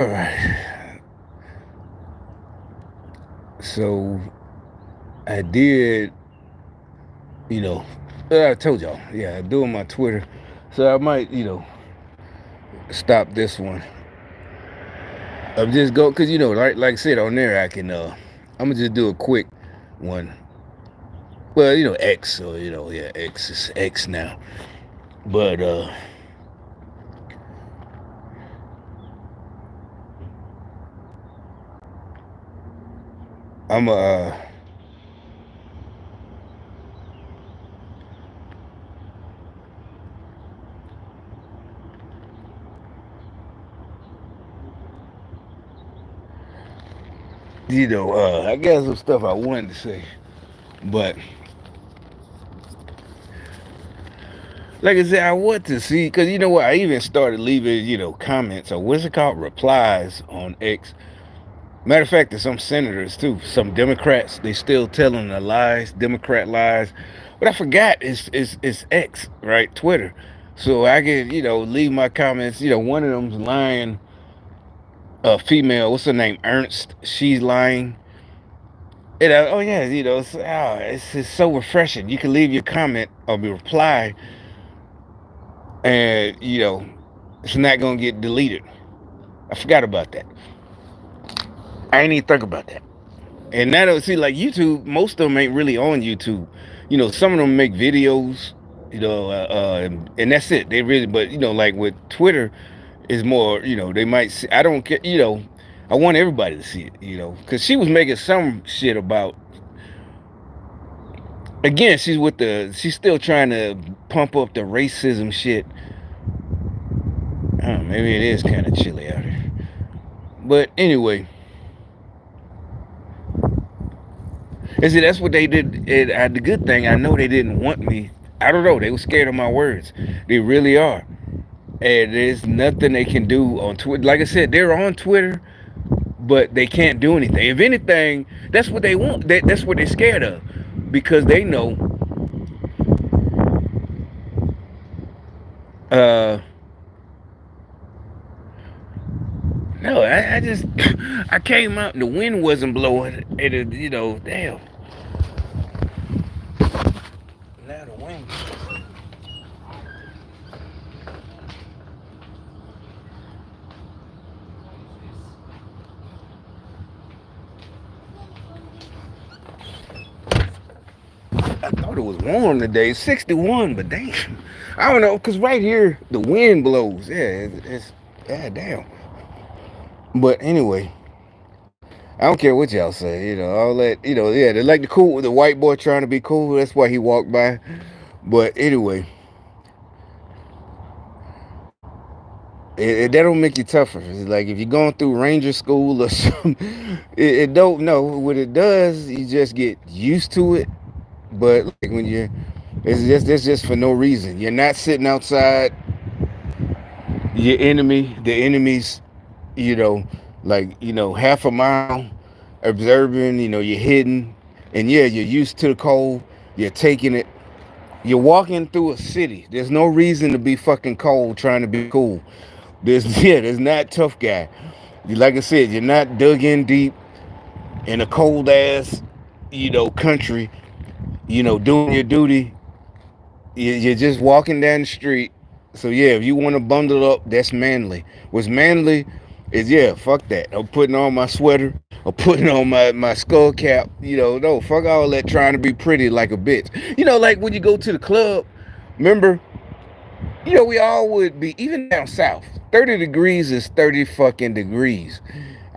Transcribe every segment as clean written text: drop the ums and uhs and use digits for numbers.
All right. So I did, you know, I told y'all, yeah, doing my Twitter. So I might, stop this one. I'm just go because like I said on there, I can. I'm gonna just do a quick one. Well, X, or yeah, X is X now. But I'm I got some stuff I wanted to say, but like I said, I want to see because you know what, I even started leaving comments or what's it called, replies on X. Matter of fact, there's some senators too, some Democrats. They still telling the lies, Democrat lies. But I forgot it's X, right? Twitter. So I could leave my comments. One of them's lying. A female, what's her name? Ernst. She's lying. Oh yeah, it's just so refreshing. You can leave your comment or your reply, and it's not gonna get deleted. I forgot about that. I ain't even think about that. And now, see, like YouTube, most of them ain't really on YouTube. Some of them make videos, and that's it. They really, but like with Twitter, is more, they might see, I don't care, I want everybody to see it, because she was making some shit about, again, she's still trying to pump up the racism shit. Maybe it is kind of chilly out here. But anyway, and see, that's what they did. The good thing, I know they didn't want me. I don't know. They were scared of my words. They really are. And there's nothing they can do on Twitter. Like I said, they're on Twitter, but they can't do anything. If anything, that's what they want. That's what they're scared of, because they know. Uh, no, I just I came out and the wind wasn't blowing. And damn. Now the wind. I thought it was warm today, 61, but damn, I don't know, cause right here the wind blows. Yeah, it's yeah, damn. But anyway, I don't care what y'all say. All that. Yeah, they like the cool, the white boy trying to be cool. That's why he walked by. But anyway, that don't make you tougher. It's like if you're going through ranger school or something, it don't know what it does. You just get used to it. But like when you're, it's just for no reason. You're not sitting outside. The enemy's, you know, like half a mile, observing. You're hidden, and yeah, you're used to the cold. You're taking it. You're walking through a city. There's no reason to be fucking cold trying to be cool. There's not tough guy. Like I said, you're not dug in deep in a cold ass, country. Doing your duty. You're just walking down the street. So yeah, if you want to bundle up, that's manly. What's manly is, yeah, fuck that. I'm putting on my sweater. I'm putting on my skull cap. No, fuck all that trying to be pretty like a bitch. Like when you go to the club, remember, we all would be, even down south. 30 degrees is 30 fucking degrees.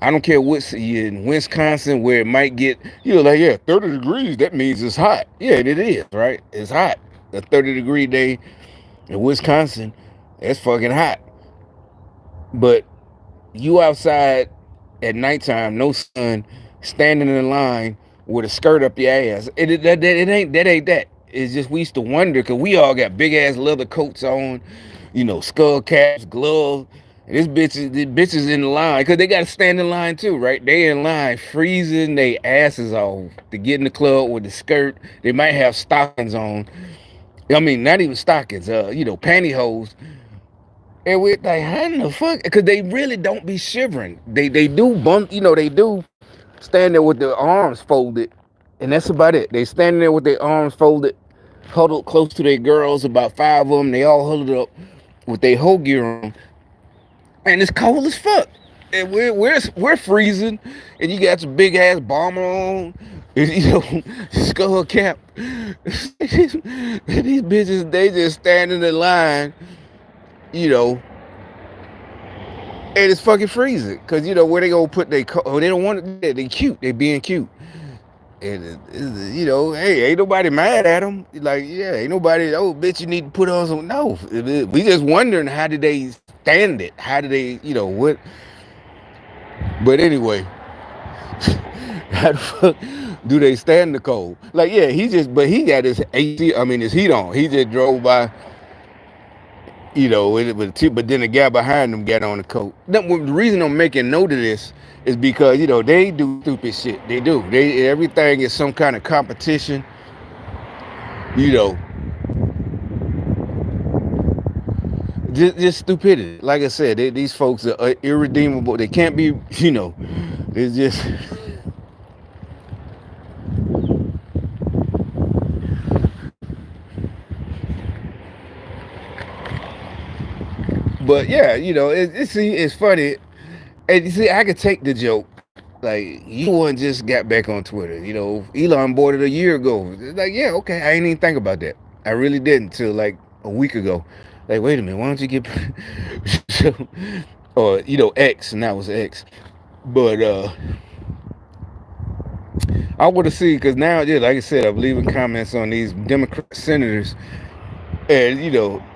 I don't care what's in Wisconsin where it might get, like, yeah, 30 degrees, that means it's hot. Yeah, it is, right? It's hot. A 30-degree day in Wisconsin, it's fucking hot. But you outside at nighttime, no sun, standing in line with a skirt up your ass. It ain't that. It's just we used to wonder because we all got big ass leather coats on, skull caps, gloves. And the bitches in the line because they got to stand in line too, right? They in line freezing their asses off to get in the club with the skirt. They might have stockings on. I mean, not even stockings, pantyhose. And we're like, how in the fuck? Because they really don't be shivering. They do bump, they do stand there with their arms folded, and that's about it. They standing there with their arms folded, huddled close to their girls, about five of them. They all huddled up with their whole gear on, and it's cold as fuck. And we're freezing, and you got your big ass bomber on, and, skull cap. These bitches, they just standing in line, you know, and it's fucking freezing. Cause where they gonna put they coat? Oh, they don't want it. They cute. They being cute. And hey, ain't nobody mad at them. Like, yeah, ain't nobody. Oh, bitch, you need to put on some. No, we just wondering how did they stand it? How did they, what? But anyway, how the fuck do they stand the cold? Like, yeah, but he got his AC. I mean, his heat on. He just drove by. But then the guy behind them got on the coat. The reason I'm making note of this is because they do stupid shit. They do. Everything is some kind of competition. You know, just stupidity. Like I said, these folks are irredeemable. They can't be. It's just. But yeah, it's funny. And you see, I could take the joke. Like, you one just got back on Twitter. Elon bought it a year ago. It's like, yeah, okay. I didn't even think about that. I really didn't till like a week ago. Like, wait a minute, why don't you get so, or X, and that was X. But I would have seen, because now, yeah, like I said, I'm leaving comments on these Democrat senators, and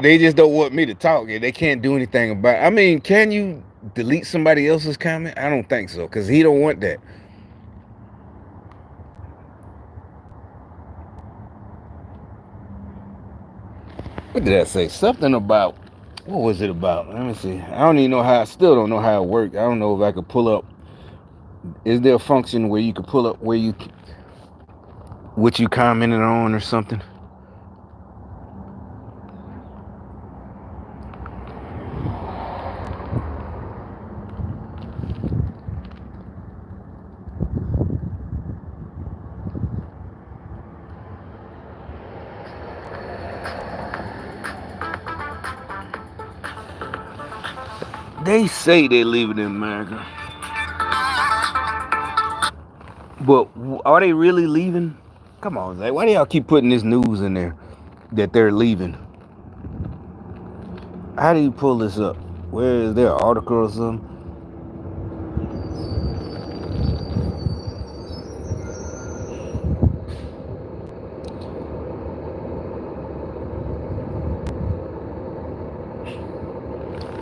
they just don't want me to talk, and they can't do anything about it. I mean, can you delete somebody else's comment? I don't think so, because he don't want that. What did I say? Something about, what was it about? Let me see. I don't even know how. I still don't know how it worked. I don't know if I could pull up. Is there a function where you could pull up what you commented on or something? They say they're leaving in America, but are they really leaving? Come on, Zach. Why do y'all keep putting this news in there that they're leaving? How do you pull this up? Where is there an article or something?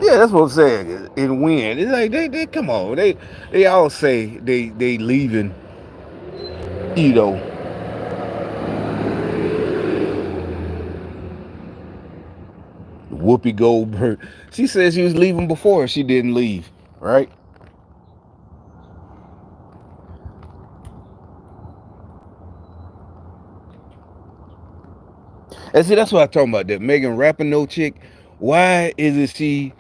Yeah, that's what I'm saying. And when it's like they come on, they all say they leaving. You know, Whoopi Goldberg. She said she was leaving before she didn't leave, right? And see, that's what I'm talking about. That Megan Rapinoe chick. Why is it she?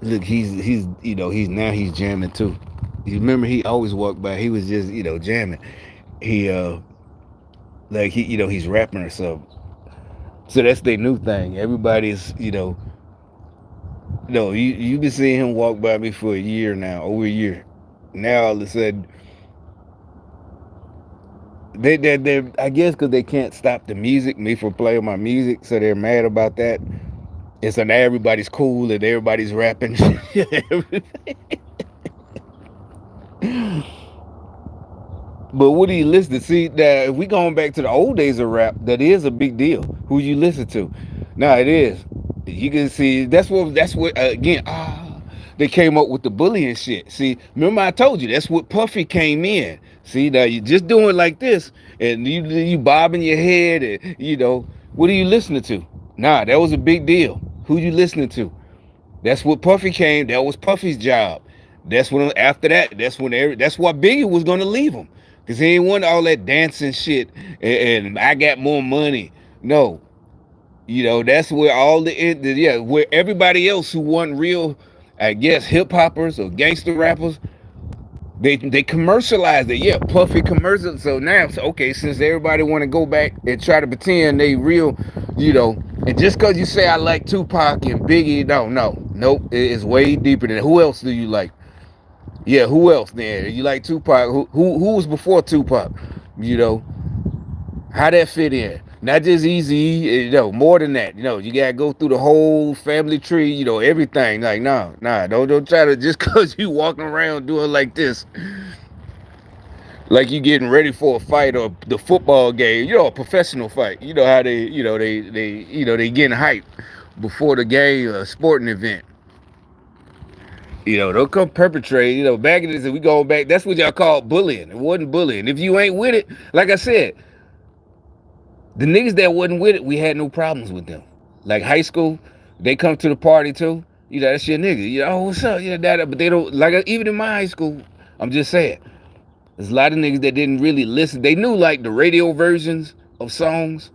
Look, he's jamming too. You remember he always walked by. He was just jamming. He like he's rapping or something. So that's their new thing. Everybody's no, you been seeing him walk by me for a year now, over a year. Now all of a sudden, they I guess because they can't stop the music, me from playing my music, so they're mad about that. And so now everybody's cool and everybody's rapping. But what do you listen to? See, that if we going back to the old days of rap, that is a big deal. Who you listen to? No, it is. You can see that's what again. They came up with the bullying shit. See, remember I told you that's what Puffy came in. See, now you just doing like this, and you bobbing your head, and what are you listening to? Nah, that was a big deal. Who you listening to? That's what Puffy came. That was Puffy's job. That's when after that. That's why Biggie was gonna leave him, cause he ain't want all that dancing shit. And I got more money. No, That's where all yeah, where everybody else who wasn't real, I guess, hip hoppers or gangster rappers, they commercialized it. Yeah, Puffy commercial. So now, okay, since everybody want to go back and try to pretend they real, and just because you say I like Tupac and Biggie, nope, it's way deeper than that. Who else do you like? Yeah, who else then? You like Tupac? Who was before Tupac? You know, how that fit in? Not just Easy, more than that. You gotta go through the whole family tree. Everything. Like, nah, don't try to just cause you walking around doing like this, like you getting ready for a fight or the football game. A professional fight. You know how they getting hyped before the game, a sporting event. Don't come perpetrate. Back in this, we going back. That's what y'all call bullying. It wasn't bullying. If you ain't with it, like I said, the niggas that wasn't with it, we had no problems with them. Like high school, they come to the party too. That's your nigga. Oh, what's up? That. But they don't like even in my high school. I'm just saying, there's a lot of niggas that didn't really listen. They knew like the radio versions of songs,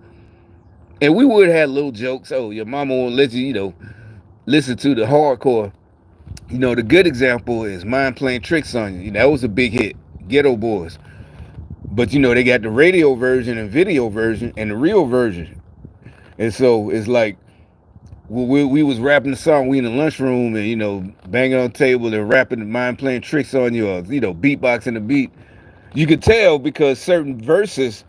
and we would have little jokes. Oh, your mama won't let you, listen to the hardcore. The good example is Mind Playing Tricks on You. That was a big hit. Ghetto Boys. But they got the radio version and video version and the real version. And so it's like we was rapping the song, we in the lunchroom and banging on the table and rapping the Mind Playing Tricks on You, or beatboxing the beat. You could tell because certain verses,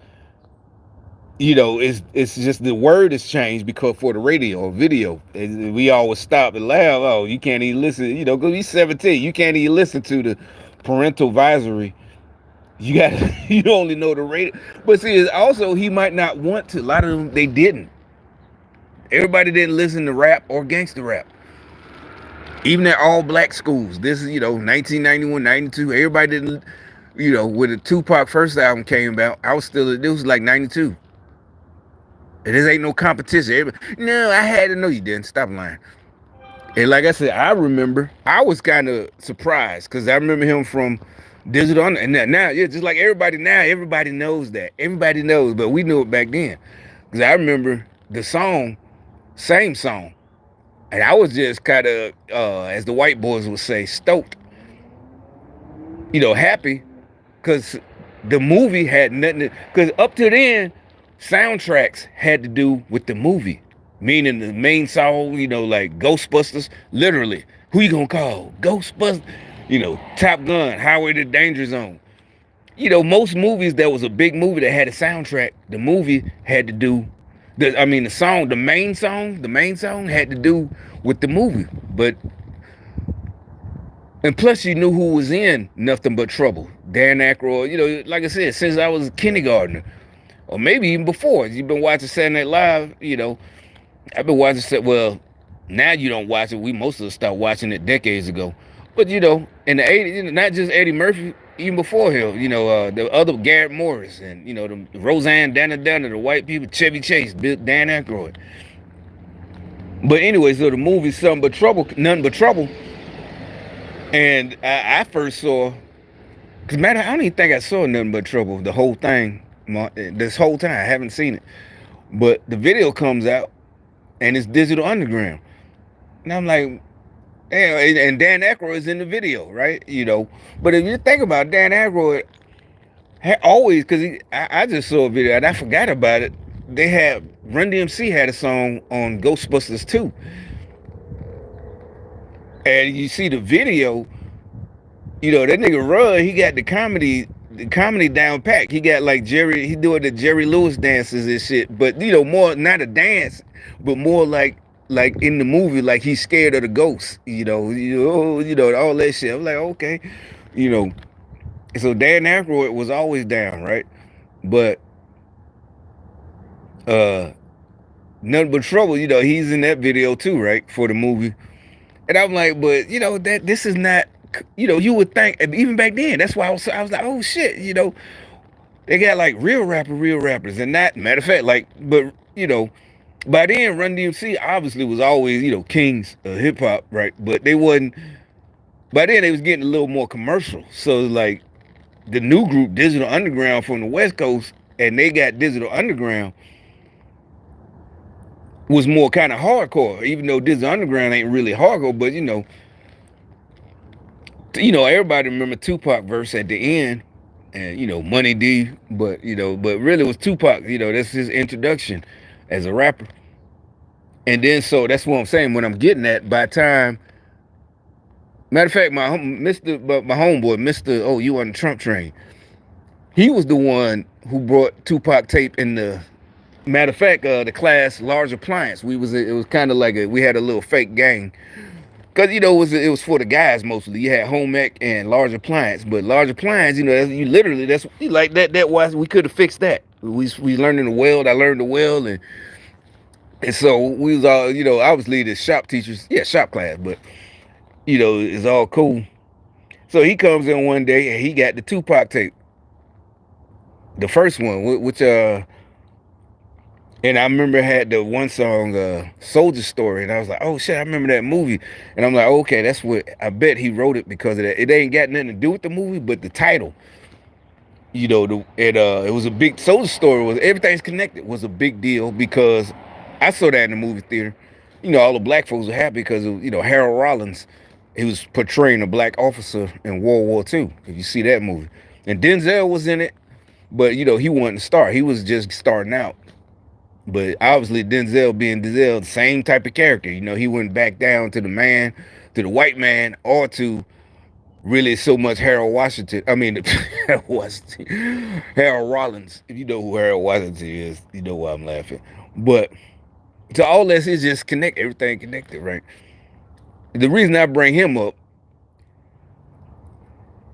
it's just the word has changed because for the radio or video, we always stop and laugh. Oh, you can't even listen, because he's 17. You can't even listen to the parental advisory. You got you only know the radio. But see, it's also he might not want to. A lot of them they didn't. Everybody didn't listen to rap or gangster rap. Even at all black schools. This is 1991, 92. Everybody didn't. When the Tupac first album came out, I was still. It was like 92. And this ain't no competition. No, I had to know you didn't. Stop lying. And like I said, I remember I was kind of surprised because I remember him from Digital. And now, yeah, just like everybody now, everybody knows that. Everybody knows, but we knew it back then. Because I remember the song, same song. And I was just kind of, as the white boys would say, stoked. Happy. Because the movie had nothing to, because up to then, soundtracks had to do with the movie. Meaning the main song, like Ghostbusters, literally. Who you gonna call? Ghostbusters. Top Gun, Highway to the Danger Zone. Most movies, there was a big movie that had a soundtrack. The movie had to do, the song, the main song had to do with the movie. And plus you knew who was in Nothing But Trouble. Dan Aykroyd, like I said, since I was a kindergartner. Or maybe even before. You've been watching Saturday Night Live, I've been watching, well, now you don't watch it. We most of us stopped watching it decades ago. But, in the 80s, not just Eddie Murphy, even before him, the other Garrett Morris and, the Roseanne Dana, the white people, Chevy Chase, Dan Aykroyd. But anyway, so the movie Nothing But Trouble. And I first saw, because matter, I don't even think I saw Nothing But Trouble, the whole thing, this whole time. I haven't seen it. But the video comes out, and it's Digital Underground. And I'm like, yeah, and Dan Aykroyd is in the video, right? But if you think about it, Dan Aykroyd, always, because I just saw a video and I forgot about it. They had, Run DMC had a song on Ghostbusters 2. And you see the video, that nigga Run, he got the comedy down pack. He got like he doing the Jerry Lewis dances and shit. But more not a dance, but more like in the movie, like he's scared of the ghosts. All that shit. I'm like, okay, So Dan Aykroyd was always down, right? But Nothing But Trouble, he's in that video too, right? For the movie. And I'm like, but that this is not. You would think, even back then, that's why I was like, oh shit, they got like real rappers, and not, matter of fact, like, but by then Run DMC obviously was always, kings of hip hop, right? But they wasn't, by then they was getting a little more commercial. So like the new group, Digital Underground from the West Coast, and they got Digital Underground. was more kind of hardcore. Even though this underground ain't really hardcore, but everybody remember Tupac verse at the end, and Money D, but really it was Tupac. That's his introduction as a rapper. And then so that's what I'm saying. When I'm getting at, by time, matter of fact, my homeboy, Mister, oh, you on the Trump train. He was the one who brought Tupac tape in the. Matter of fact, the class Large Appliance. It was kind of like we had a little fake gang. Cause it was for the guys mostly. You had home ec and large appliance, but large appliance, you literally that's like that was we could have fixed that. We learned in the weld. I learned the weld, and so we was all obviously the shop teachers, yeah, shop class, but it's all cool. So he comes in one day and he got the Tupac tape, the first one, which and I remember it had the one song, Soldier Story, and I was like, oh shit, I remember that movie. And I'm like, okay, that's what I bet he wrote it because of that. It ain't got nothing to do with the movie, but the title, it was a big Soldier Story, was everything's connected, was a big deal because I saw that in the movie theater. All the black folks were happy because of Harold Rollins. He was portraying a black officer in World War II. If you see that movie, and Denzel was in it, but he wasn't a star. He was just starting out. But obviously Denzel being Denzel, the same type of character. He went back down to the man, to the white man, or to really so much Harold Washington. I mean, Harold Washington, Harold Rollins. If you know who Harold Washington is, you know why I'm laughing. But to all this is just connect, everything connected, right? The reason I bring him up,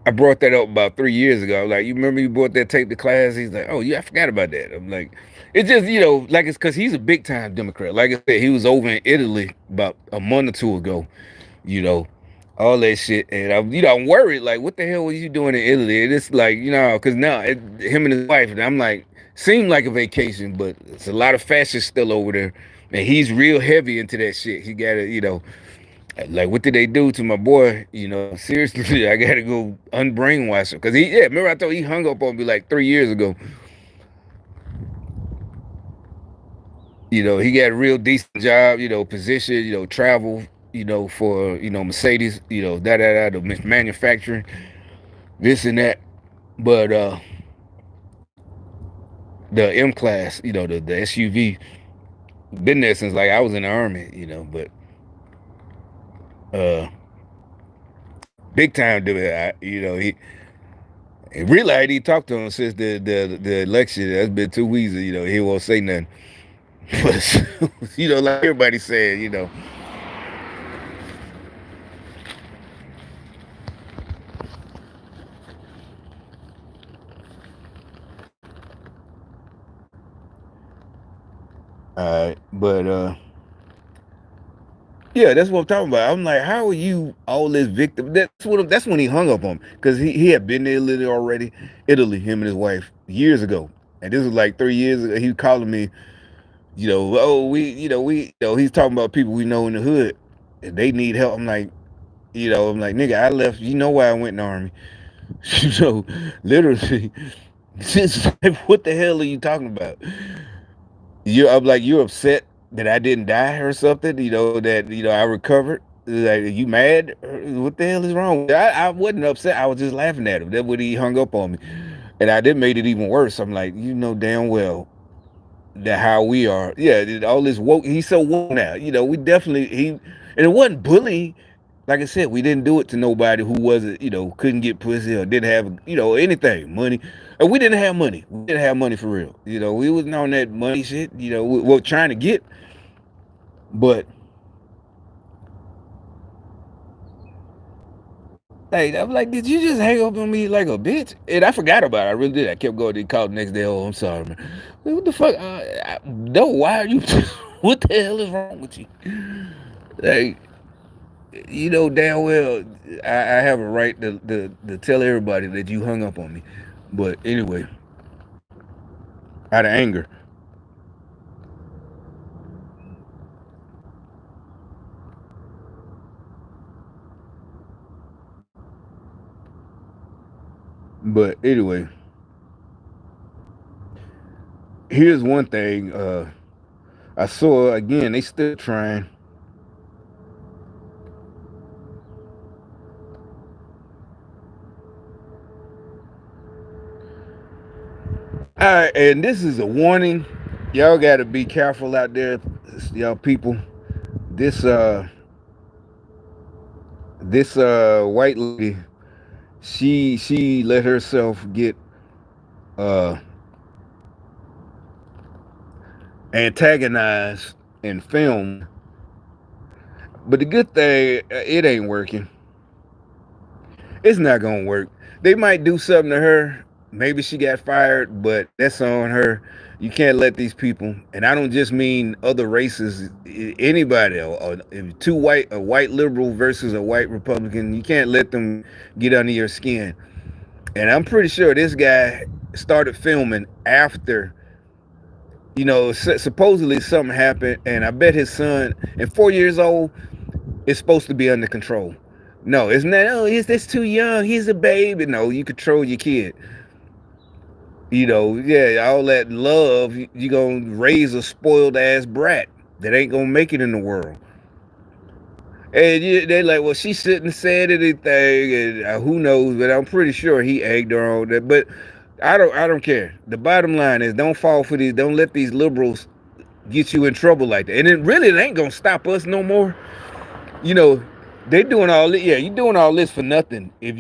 I brought that up about 3 years ago. Like, you remember you brought that tape to class? He's like, oh yeah, I forgot about that. I'm like, it's just, like it's because he's a big time Democrat. Like I said, he was over in Italy about a month or two ago, you know, all that shit. And I'm worried, like, what the hell was you doing in Italy? And it's like, because now him and his wife, and I'm like, seemed like a vacation, but it's a lot of fascists still over there. And he's real heavy into that shit. He got to, like, what did they do to my boy? Seriously, I gotta go unbrainwash him. Cause remember I told you he hung up on me like 3 years ago. He got a real decent job, position, travel, for, Mercedes, the manufacturing, this and that. But the M class, the SUV, been there since like I was in the army, but uh big time dude, he really I didn't talk to him since the election. That's been 2 weeks, he won't say nothing. But like everybody said, but yeah, that's what I'm talking about. I'm like, how are you all this victim? That's when he hung up on me because he had been to Italy, him and his wife years ago, and this was like 3 years ago. He was calling me, oh he's talking about people we know in the hood, and they need help. I'm like, nigga, I left. You know why I went in the army? Literally, what the hell are you talking about? I'm like, you're upset that I didn't die or something, that, I recovered. Like, you mad? What the hell is wrong? I wasn't upset. I was just laughing at him. That's what he hung up on me. And I did made it even worse. I'm like, damn well that how we are. Yeah, all this woke. He's so woke now. We definitely, and it wasn't bullying. Like I said, we didn't do it to nobody who wasn't, couldn't get pussy or didn't have, anything, money. And we didn't have money. We didn't have money for real. We wasn't on that money shit, we were trying to get. But, hey, I'm like, did you just hang up on me like a bitch? And I forgot about it. I really did. I kept going. They called the next day. Oh, I'm sorry, man. What the fuck? No, why are you, what the hell is wrong with you? Like, damn well I have a right to tell everybody that you hung up on me. But anyway, out of anger. But anyway, here's one thing. I saw again. They still trying. All right, and this is a warning. Y'all got to be careful out there, y'all people. This white lady, she let herself get uh antagonized and filmed. But the good thing, it ain't working. It's not gonna work. They might do something to her. Maybe she got fired, but that's on her. You can't let these people, and I don't just mean other races, anybody, or if a white liberal versus a white Republican, you can't let them get under your skin. And I'm pretty sure this guy started filming after, supposedly something happened, and I bet his son, at 4 years old, is supposed to be under control. No, it's not. Oh, he's this too young. He's a baby. No, you control your kid. Yeah, all that love. You gonna raise a spoiled ass brat that ain't gonna make it in the world. And they like, well, she shouldn't have said anything, and who knows? But I'm pretty sure he egged her on that. But I don't care. The bottom line is, don't fall for these. Don't let these liberals get you in trouble like that. And it ain't gonna stop us no more. You know, they doing all this. Yeah, you doing all this for nothing. If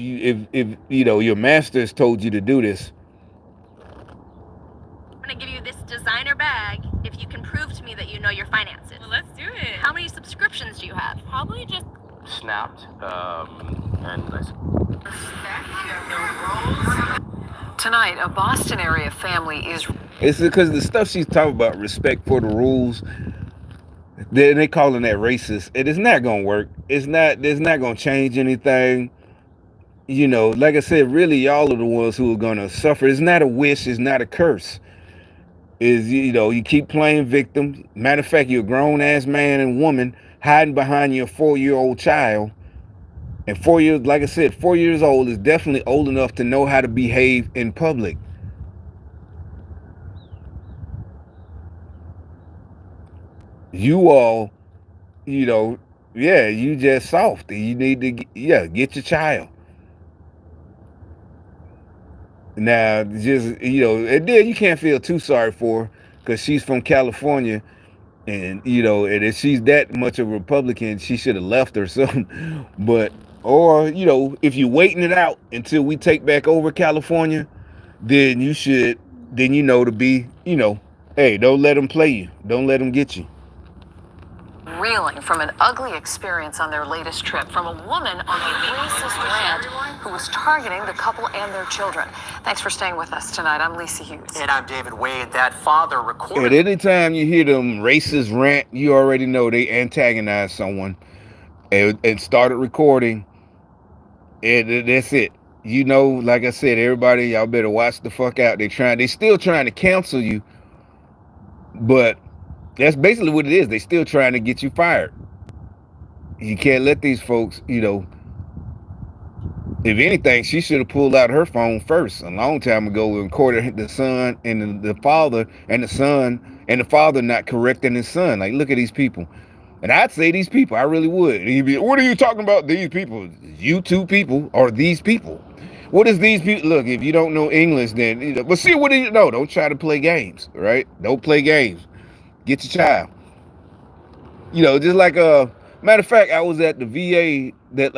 your masters told you to do this. I'm gonna give you this designer bag if you can prove to me that you know your finances. Well, let's do it. How many subscriptions do you have? Probably just Snapped, and Tonight, a Boston area family is. It's because the stuff she's talking about, respect for the rules, they calling that racist. It is not gonna work. It's not. It's not gonna change anything. Like I said, really, y'all are the ones who are gonna suffer. It's not a wish. It's not a curse. You keep playing victim. Matter of fact, you're a grown ass man and woman hiding behind your 4-year-old child. And 4 years, like I said, 4 years old is definitely old enough to know how to behave in public. You all, you know, yeah, you just soft. You need to, get your child. Now, just, and then you can't feel too sorry for her because she's from California. And if she's that much of a Republican, she should have left or something. But, or, if you're waiting it out until we take back over California, then you should, then to be, hey, don't let them play you. Don't let them get you. Reeling from an ugly experience on their latest trip from a woman on a racist rant who was targeting the couple and their children. Thanks for staying with us tonight. I'm Lisa Hughes. And I'm David Wade. That father recorded. At any time you hear them racist rant, you already know they antagonize someone and started recording. And that's it. Like I said, everybody, y'all better watch the fuck out. They still trying to cancel you, but that's basically what it is. They still trying to get you fired. You can't let these folks, if anything, she should have pulled out her phone first a long time ago and recorded the son and the father and the son and the father not correcting his son. Like, look at these people. And I'd say these people, I really would. And he'd be, what are you talking about? These people, you two people, or these people? What is these people? Look, if you don't know English, then, but see, what do you know? Don't try to play games, right? Don't play games. Get your child. Just like matter of fact, I was at the VA that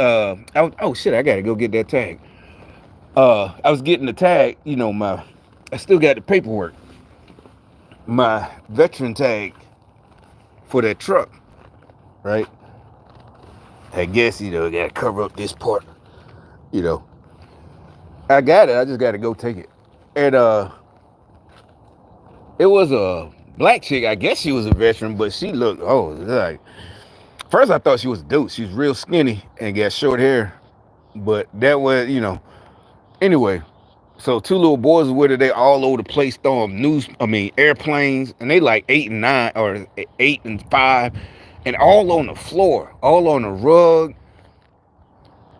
oh shit, I gotta go get that tag. I was getting the tag, I still got the paperwork. My veteran tag for that truck, right? I guess, gotta cover up this part. I got it, I just gotta go take it. And it was a black chick. I guess she was a veteran, but she looked, like, first I thought she was a dude. She was real skinny and got short hair. But that was, anyway. So two little boys with her, they all over the place throwing airplanes, and they like 8 and 9 or 8 and 5, and all on the floor, all on the rug.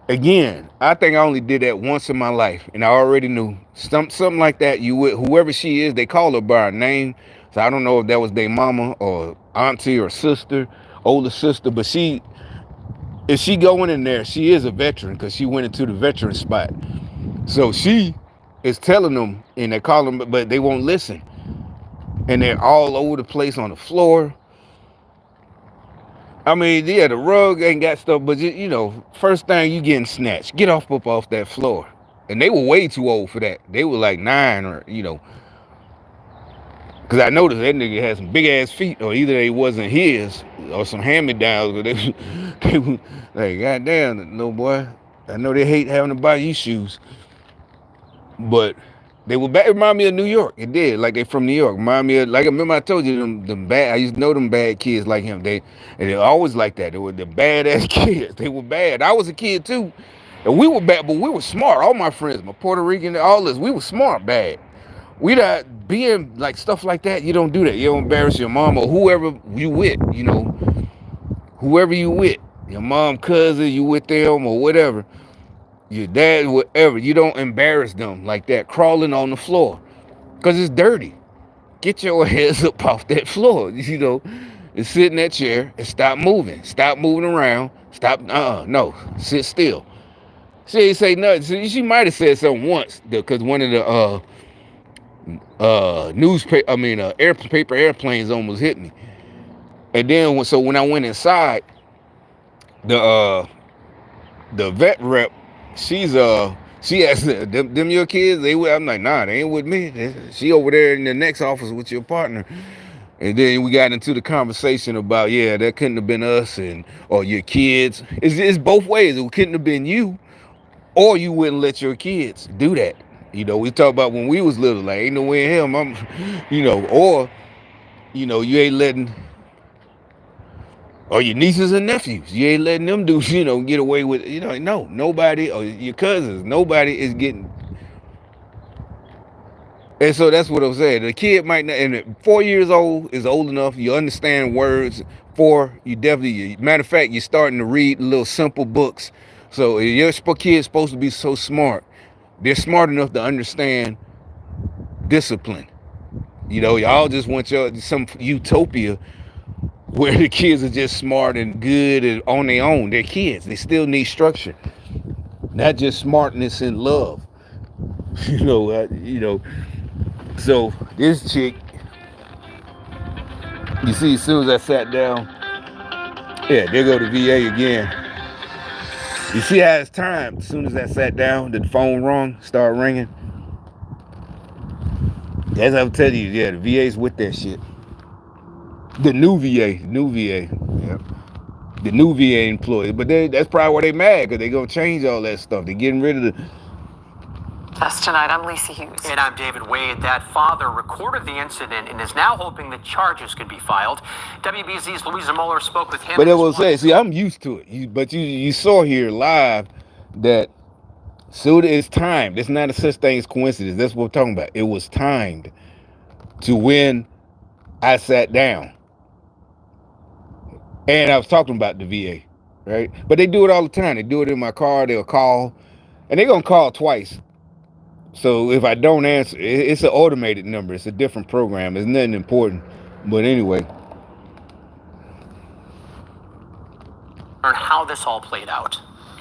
Again, I think I only did that once in my life, and I already knew something like that. You would, whoever she is, they call her by her name. So I don't know if that was their mama or auntie or sister, older sister, but if she going in there, she is a veteran because she went into the veteran spot. So she is telling them, and they call them, but they won't listen. And they're all over the place on the floor. I mean, yeah, the rug ain't got stuff, but you know, first thing you getting snatched. Get off that floor. And they were way too old for that. They were like 9 or, you know, because I noticed that nigga had some big ass feet, or either they wasn't his or some hand-me-downs, but they were like, goddamn, little boy. I know they hate having to buy you shoes. But they were bad. It reminded me of New York. It did. Like they from New York. Remind me of, like, I remember I told you them bad. I used to know them bad kids like him. And they always like that. They were the badass kids. They were bad. I was a kid too. And we were bad, but we were smart. All my friends, my Puerto Rican, all this, we were smart bad. We not being like stuff like that. You don't do that. You don't embarrass your mom or whoever you with, you know. Whoever you with. Your mom, cousin, you with them or whatever. Your dad, whatever, you don't embarrass them like that, crawling on the floor, because it's dirty. Get your heads up off that floor, you know, and sit in that chair and stop moving around, no, sit still. She ain't say nothing. She might have said something once, because one of the airplanes almost hit me. And then when I went inside, the vet rep, she asked them your kids. I'm like, nah, they ain't with me. She over there in the next office with your partner. And then we got into the conversation about, yeah, that couldn't have been us or your kids. It's both ways. It couldn't have been you, or you wouldn't let your kids do that. You know, we talk about when we was little, like, ain't no way in hell, you know, or, you know, you ain't letting. Or your nieces and nephews, you ain't letting them get away with, no, nobody, or your cousins, nobody is getting. And so that's what I'm saying. The kid might not, and 4 years old is old enough, you understand words. 4, matter of fact, you're starting to read little simple books. So your kid's supposed to be so smart. They're smart enough to understand discipline. You know, y'all just want some utopia where the kids are just smart and good and on their own. They're kids. They still need structure, not just smartness and love. So this chick, you see, as soon as I sat down, yeah, there go the VA again. You see how it's timed. As soon as I sat down, the phone rung, started ringing. As I'm telling you, yeah, the VA's with that shit. The new VA, yeah. The new VA employees, but that's probably why they mad, because they're gonna change all that stuff. They're getting rid of the. That's tonight. I'm Lisa Hughes. And I'm David Wade. That father recorded the incident and is now hoping that charges could be filed. WBZ's Louisa Mueller spoke with him. But I will say, see, I'm used to it. But you saw here live that soon it's timed. It's not a such thing as coincidence. That's what we're talking about. It was timed to when I sat down. And I was talking about the VA, right? But they do it all the time. They do it in my car. They'll call, and they're gonna call twice. So if I don't answer, it's an automated number. It's a different program. It's nothing important. But anyway. Learn how this all played out.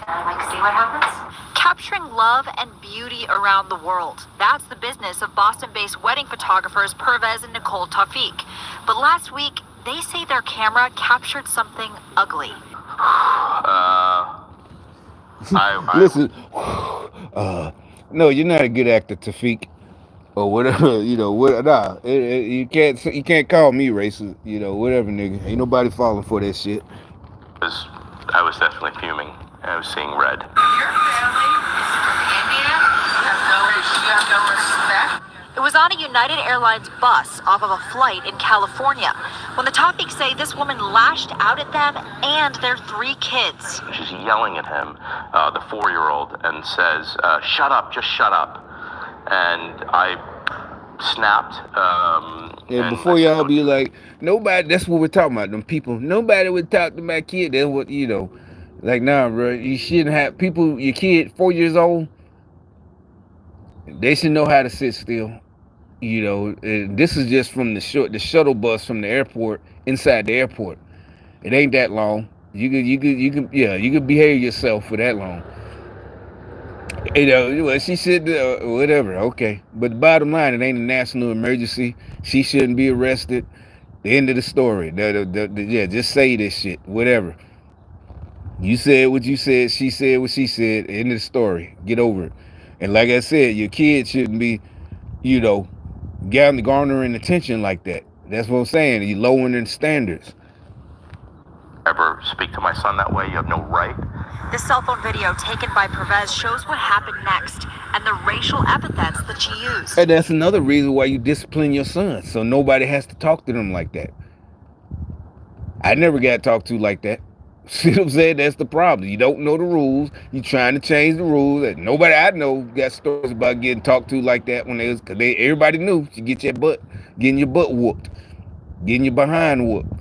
Like to see what happens? Capturing love and beauty around the world. That's the business of Boston-based wedding photographers Pervez and Nicole Tawfiq. But last week, they say their camera captured something ugly. Listen, no, you're not a good actor, Tawfiq, or whatever. You can't call me racist. Whatever, nigga. Ain't nobody falling for that shit. I was definitely fuming. I was seeing red. Your family is from India. You have no respect. It was on a United Airlines bus off of a flight in California when the Tawfiq say this woman lashed out at them and their 3 kids. She's yelling at him, the 4-year-old, and says, shut up, just shut up. And I snapped. And before y'all be like, nobody, that's what we're talking about, them people. Nobody would talk to my kid. That's what, like, nah, bro, you shouldn't have people, your kid, 4 years old, they should know how to sit still. And this is just from the shuttle bus from the airport inside the airport. It ain't that long. You could behave yourself for that long. Well, she should, whatever, okay. But the bottom line, it ain't a national emergency. She shouldn't be arrested. The end of the story. Yeah, just say this shit, whatever. You said what you said. She said what she said. End of the story. Get over it. And like I said, your kids shouldn't be, you know, garnering attention like that. That's what I'm saying. You lowering the standards. Ever speak to my son that way? You have no right. The cell phone video taken by Pervez shows what happened next and the racial epithets that she used. And that's another reason why you discipline your son, so nobody has to talk to them like that. I never got talked to like that. See what I'm saying? That's the problem. You don't know the rules. You trying to change the rules. And nobody I know got stories about getting talked to like that when everybody knew you getting your butt whooped, getting your behind whooped.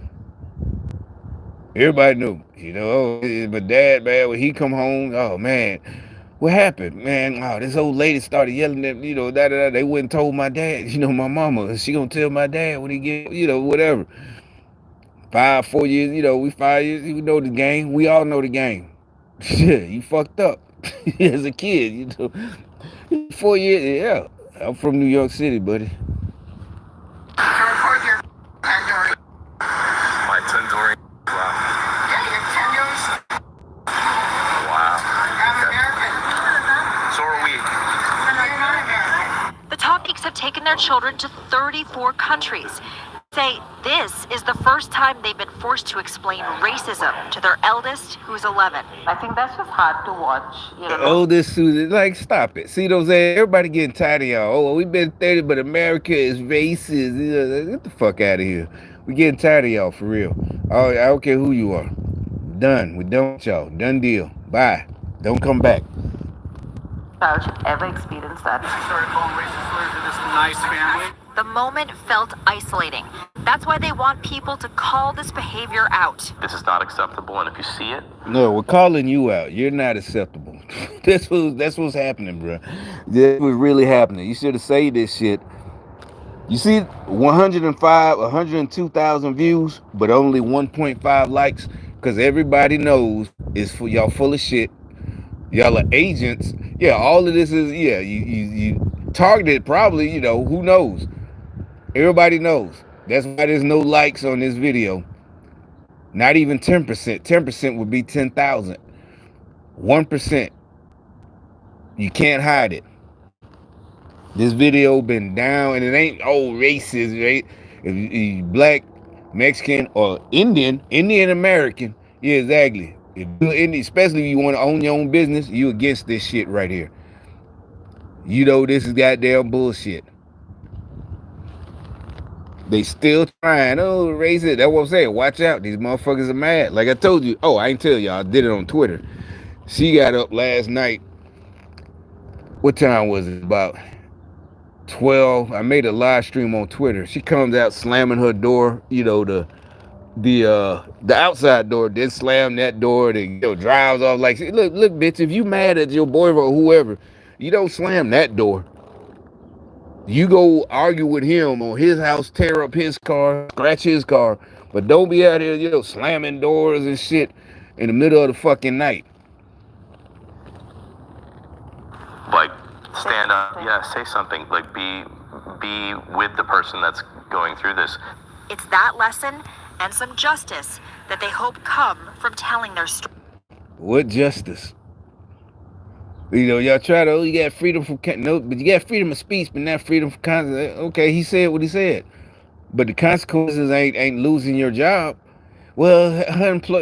Everybody knew, you know. But dad, man, when he come home, oh man, what happened, man? Oh, this old lady started yelling at, you know, They went and told my dad, you know, my mama. She gonna tell my dad when he get, you know, whatever. 4 years, you know, we 5 years, we know the game. We all know the game. Shit, you fucked up as a kid, you know. 4 years, yeah. I'm from New York City, buddy. To record your Pandora. My Tandoori. Wow. Yeah, your Tandoori. Wow. I'm American. So are we. No, you're not American. The Tawfiks have taken their children to 34 countries. Say this is the first time they've been forced to explain racism to their eldest, who's 11. I think that's just hard to watch. You know? Oldest Susan, like, stop it. See what I'm saying? Everybody getting tired of y'all. Oh, we've been 30, but America is racist. Get the fuck out of here. We getting tired of y'all, for real. Oh, I don't care who you are. Done. We're done with y'all. Done deal. Bye. Don't come back. Child should ever experience that. She started calling racist slurs to this nice family. The moment felt isolating. That's why they want people to call this behavior out. This is not acceptable, and if you see it, No, we're calling you out. You're not acceptable. That's what's happening, bro. That's what's really happening. You should have said this shit. You see 102,000 views, but only 1.5 likes, because everybody knows it's for y'all full of shit. Y'all are agents. Yeah, all of this is, yeah, you targeted probably, you know, who knows? Everybody knows. That's why there's no likes on this video. Not even 10%. 10% would be 10,000. 1%. You can't hide it. This video been down, and it ain't racist, right? If you black, Mexican, or Indian American, yeah, exactly. If you're Indian, especially if you want to own your own business, you against this shit right here. You know this is goddamn bullshit. They still trying. Oh, racist. That's what I'm saying. Watch out. These motherfuckers are mad. Like I told you. Oh, I ain't tell y'all. I did it on Twitter. She got up last night. What time was it? About 12. I made a live stream on Twitter. She comes out slamming her door. You know, the outside door. Then slam that door. Then, you know, drives off like, look, bitch. If you mad at your boyfriend or whoever, you don't slam that door. You go argue with him on his house, tear up his car, scratch his car, but don't be out here, you know, slamming doors and shit in the middle of the fucking night. like, stand up. Yeah, say something. Like, be with the person that's going through this. It's that lesson and some justice that they hope come from telling their story. What justice? You know, y'all try to, you got freedom from, no, but you got freedom of speech, but not freedom from consequences. Okay, he said what he said, but the consequences ain't losing your job. Well,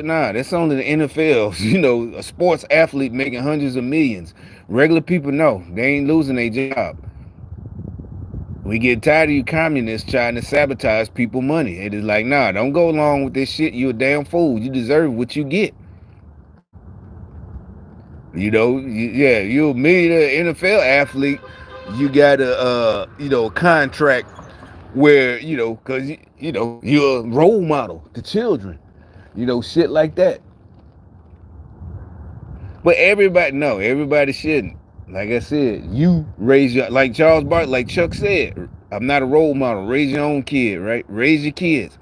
nah, that's only the NFL. You know, a sports athlete making hundreds of millions. Regular people, no, they ain't losing their job. We get tired of you communists trying to sabotage people money. It is like, nah, don't go along with this shit. You a damn fool. You deserve what you get. You know, you're a millionaire NFL athlete. You got a contract where, you know, because, you know, you're a role model to children. You know, shit like that. But everybody shouldn't. Like I said, you raise your, like Charles Barkley, like Chuck said, I'm not a role model. Raise your own kid, right? Raise your kids.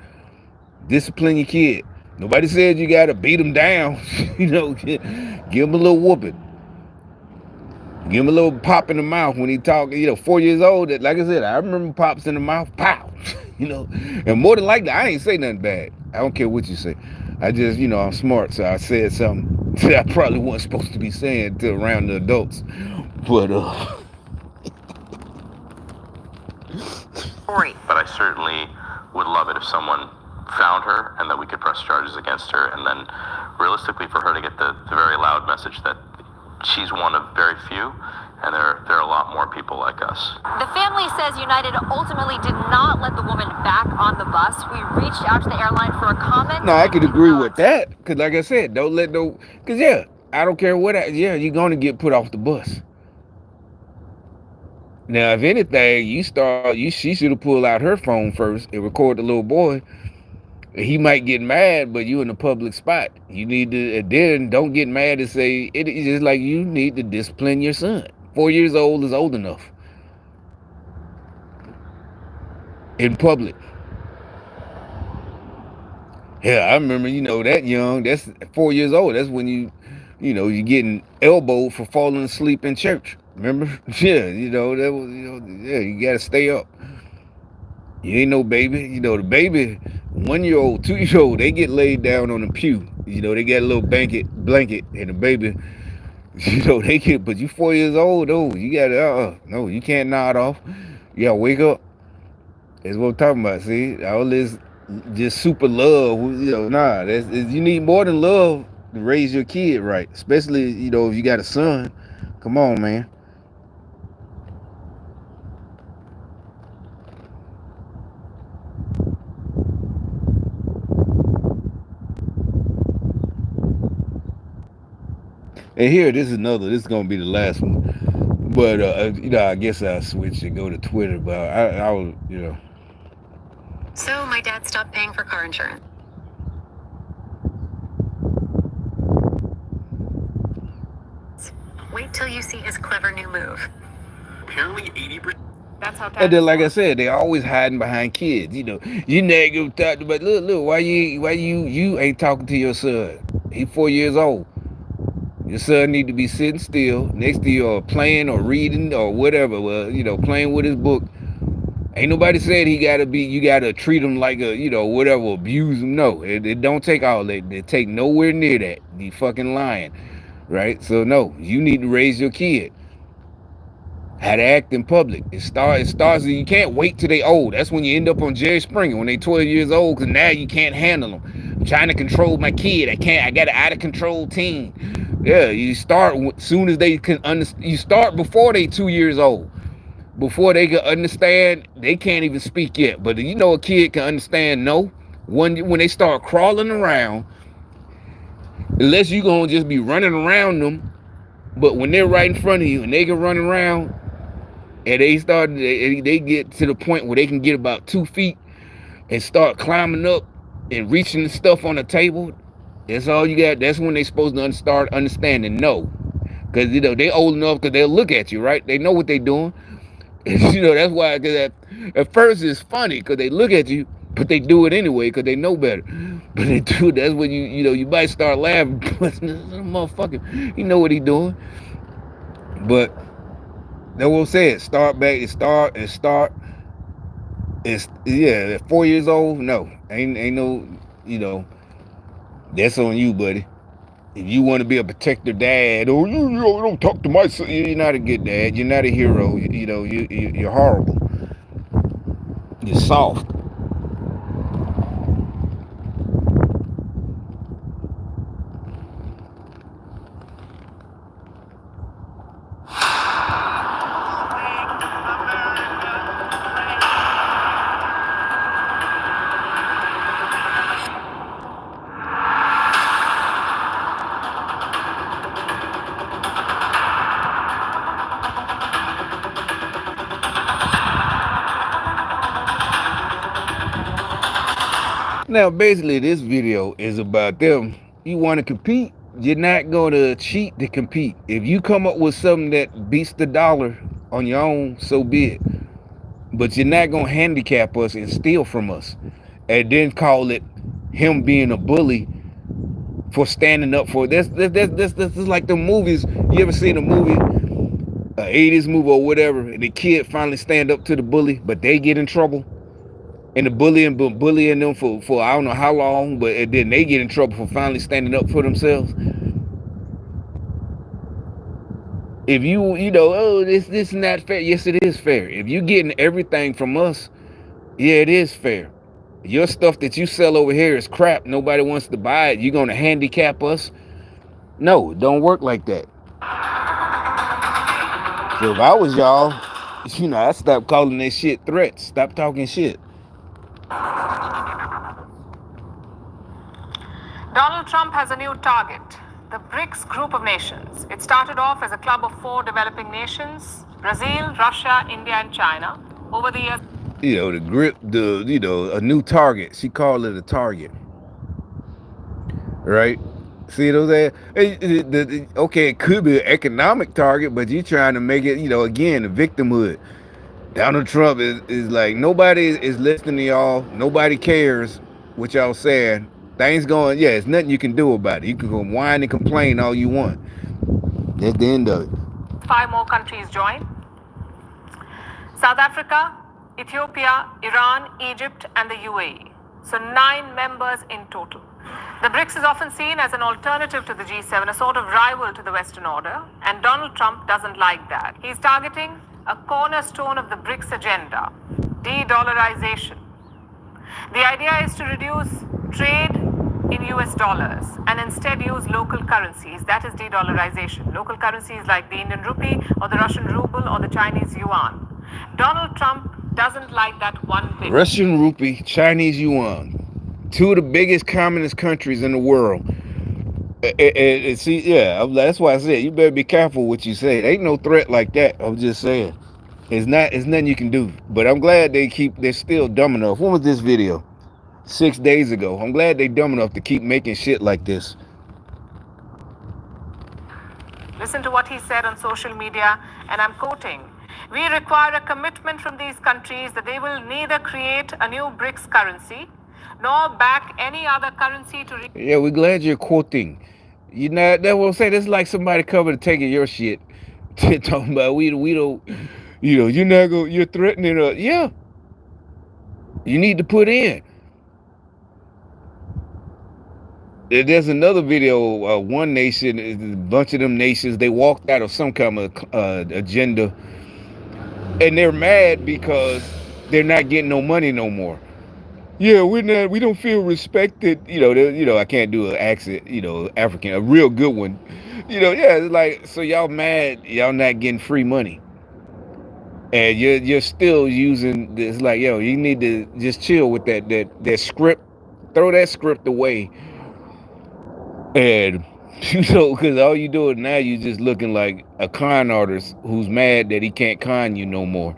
Discipline your kid. Nobody said you gotta beat him down. Give him a little whooping. Give him a little pop in the mouth when he talk. 4 years old. Like I said, I remember pops in the mouth. Pow. And more than likely, I ain't say nothing bad. I don't care what you say. I just, I'm smart, so I said something that I probably wasn't supposed to be saying to around the adults. But But I certainly would love it if someone found her and that we could press charges against her, and then realistically for her to get the very loud message that she's one of very few, and there are a lot more people like us. The family says United ultimately did not let the woman back on the bus. We reached out to the airline for a comment. No, I could agree with that. Because like I said, because I don't care you're going to get put off the bus. Now, if anything, she should have pulled out her phone first and record the little boy. He might get mad, but you in a public spot. You need to, then don't get mad and say, it's just like you need to discipline your son. 4 years old is old enough. In public. Yeah, I remember, that young, that's 4 years old. That's when you're getting elbowed for falling asleep in church. Remember? Yeah, that was, you got to stay up. You ain't no baby. The baby, 1 year old, 2 year old, they get laid down on the pew. They got a little blanket, and the baby, they get, but you 4 years old, though, you gotta, no, you can't nod off. You gotta wake up. That's what I'm talking about, see? All this just super love, you need more than love to raise your kid right. Especially, if you got a son. Come on, man. And here, this is gonna be the last one. But I guess I'll switch and go to Twitter. But I was, So my dad stopped paying for car insurance. Wait till you see his clever new move. Apparently 80%. That's how. And then, like I said, they always hiding behind kids. You not gonna talk about, look, why you ain't talking to your son? He 4 years old. Your son need to be sitting still next to you, or playing or reading or whatever. Well, playing with his book. Ain't nobody said you gotta treat him like whatever, abuse him. No, it don't take all that. It take nowhere near that. You fucking lying, right? So no, you need to raise your kid. How to act in public. It starts. You can't wait till they old. That's when you end up on Jerry Springer when they 12 years old, because now you can't handle them. I'm trying to control my kid. I can't. I got an out of control teen. Yeah, you start soon as they can understand. You start before they 2 years old. Before they can understand, they can't even speak yet. But a kid can understand no. When they start crawling around, unless you gonna just be running around them. But when they're right in front of you and they can run around, and they get to the point where they can get about 2 feet and start climbing up and reaching the stuff on the table, that's all you got. That's when they supposed to start understanding no. Because, they old enough, because they'll look at you, right? They know what they're doing. That's why, because at first it's funny, because they look at you, but they do it anyway, because they know better. But they do, that's when you might start laughing. But motherfucker, you know what he doing. But that's what I'm saying. Start back and start. It's, at 4 years old, no. Ain't no, that's on you, buddy. If you want to be a protector dad, or you don't talk to my son, you're not a good dad. You're not a hero. You're horrible. You're soft. Now, basically, this video is about them. You want to compete, you're not going to cheat to compete. If you come up with something that beats the dollar on your own, so be it. But you're not going to handicap us and steal from us and then call it him being a bully for standing up for this is like the movies. You ever seen a movie, an 80s movie or whatever, and the kid finally stand up to the bully, but they get in trouble, and the bullying them for I don't know how long, but then they get in trouble for finally standing up for themselves. If you know, oh, this not fair. Yes, it is fair. If you getting everything from us, yeah, it is fair. Your stuff that you sell over here is crap. Nobody wants to buy it. You're gonna handicap us? No, it don't work like that. So if I was y'all, you know, I'd stop calling that shit threats. Stop talking shit. Donald Trump has a new target. The BRICS group of nations. It started off as a club of 4 developing nations: Brazil, Russia, India, and China. Over the years, you know, a new target. She called it a target, right? See those there? Okay, it could be an economic target, but you're trying to make it, you know, again, a victimhood. Donald Trump is like, nobody is listening to y'all. Nobody cares what y'all saying. Things going, yeah, it's nothing you can do about it. You can go whine and complain all you want. That's the end of it. 5 more countries join: South Africa, Ethiopia, Iran, Egypt, and the UAE. So 9 members in total. The BRICS is often seen as an alternative to the G7, a sort of rival to the Western order, and Donald Trump doesn't like that. He's targeting a cornerstone of the BRICS agenda: de-dollarization. The idea is to reduce trade in US dollars and instead use local currencies. That is de-dollarization. Local currencies like the Indian rupee or the Russian ruble or the Chinese yuan. Donald Trump doesn't like that one bit. Russian rupee, Chinese yuan, 2 of the biggest communist countries in the world. See, yeah, that's why I said you better be careful what you say. There ain't no threat like that. I'm just saying, it's nothing you can do. But I'm glad they're still dumb enough. When was this video? 6 days ago. I'm glad they dumb enough to keep making shit like this. Listen to what he said on social media, and I'm quoting: "We require a commitment from these countries that they will neither create a new BRICS currency nor back any other currency to..." Yeah, we're glad you're quoting. You know, that's what I'm saying. It's like somebody coming taking your shit. Talking about we don't, you know, you're threatening us. Yeah. You need to put in. There's another video, one nation, a bunch of them nations, they walked out of some kind of agenda, and they're mad because they're not getting no money no more. Yeah, we don't feel respected. You know, I can't do an accent, you know, African, a real good one. You know, yeah, it's like, so y'all mad, y'all not getting free money. And you're still using this, like, yo, you need to just chill with that script, throw that script away. And, you know, because all you doing now, you just looking like a con artist who's mad that he can't con you no more.